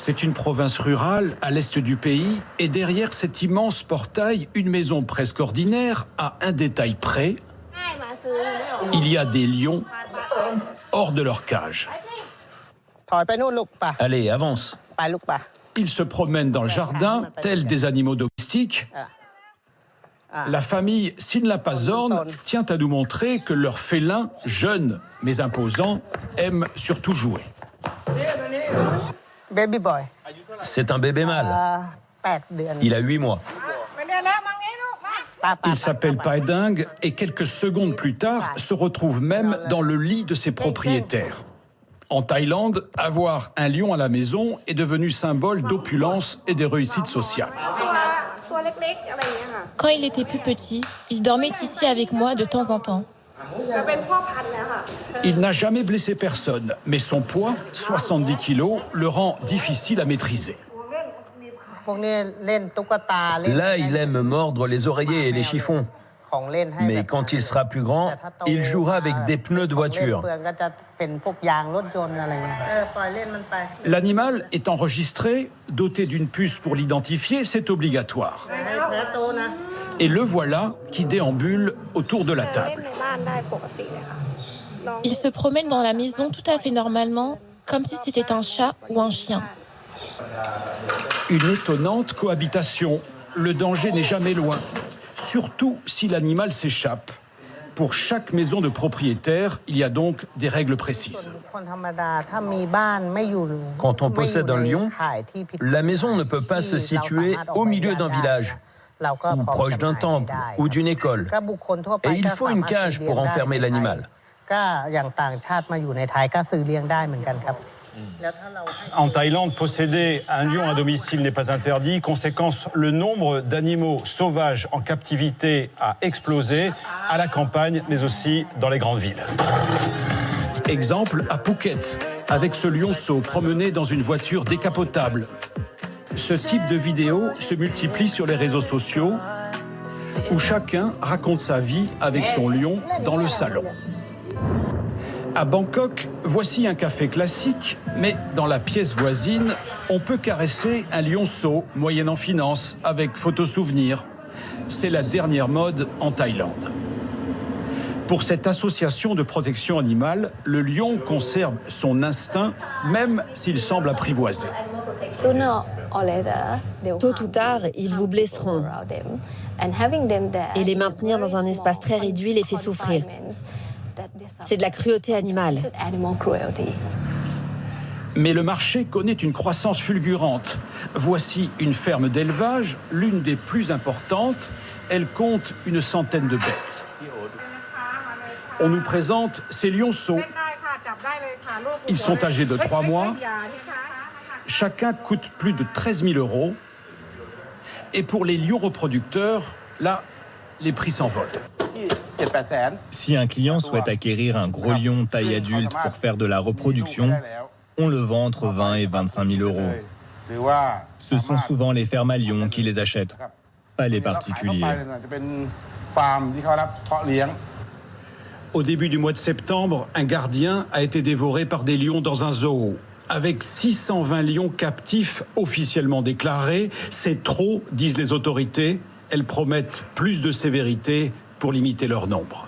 C'est une province rurale à l'est du pays et derrière cet immense portail, une maison presque ordinaire à un détail près. Il y a des lions hors de leur cage. Allez, avance. Ils se promènent dans le jardin, tels des animaux domestiques. La famille Sinlapazorn tient à nous montrer que leur félin, jeune mais imposant, aime surtout jouer. Baby boy. C'est un bébé mâle. Il a 8 mois. Il s'appelle Paeding et quelques secondes plus tard se retrouve même dans le lit de ses propriétaires. En Thaïlande, avoir un lion à la maison est devenu symbole d'opulence et de réussite sociale. Quand il était plus petit, il dormait ici avec moi de temps en temps. Il n'a jamais blessé personne, mais son poids, 70 kilos, le rend difficile à maîtriser. Là, il aime mordre les oreillers et les chiffons. Mais quand il sera plus grand, il jouera avec des pneus de voiture. L'animal est enregistré, doté d'une puce pour l'identifier, c'est obligatoire. Et le voilà qui déambule autour de la table. Il se promène dans la maison tout à fait normalement, comme si c'était un chat ou un chien. Une étonnante cohabitation. Le danger n'est jamais loin, surtout si l'animal s'échappe. Pour chaque maison de propriétaire, il y a donc des règles précises. Quand on possède un lion, la maison ne peut pas se situer au milieu d'un village, ou proche d'un temple, ou d'une école. Et il faut une cage pour enfermer l'animal. En Thaïlande, posséder un lion à domicile n'est pas interdit. Conséquence, le nombre d'animaux sauvages en captivité a explosé à la campagne, mais aussi dans les grandes villes. Exemple à Phuket, avec ce lionceau promené dans une voiture décapotable. Ce type de vidéo se multiplie sur les réseaux sociaux, où chacun raconte sa vie avec son lion dans le salon. À Bangkok, voici un café classique, mais dans la pièce voisine, on peut caresser un lionceau moyennant finance avec photo-souvenir. C'est la dernière mode en Thaïlande. Pour cette association de protection animale, le lion conserve son instinct, même s'il semble apprivoisé. Tôt ou tard, ils vous blesseront. Et les maintenir dans un espace très réduit les fait souffrir. C'est de la cruauté animale. Mais le marché connaît une croissance fulgurante. Voici une ferme d'élevage, l'une des plus importantes. Elle compte une centaine de bêtes. On nous présente ces lionceaux. Ils sont âgés de 3 mois. Chacun coûte plus de 13 000 €. Et pour les lions reproducteurs, là, les prix s'envolent. Si un client souhaite acquérir un gros lion taille adulte pour faire de la reproduction, on le vend entre 20 et 25 000 €. Ce sont souvent les fermes à lions qui les achètent, pas les particuliers. Au début du mois de septembre, un gardien a été dévoré par des lions dans un zoo. Avec 620 lions captifs officiellement déclarés, c'est trop, disent les autorités. Elles promettent plus de sévérité pour limiter leur nombre.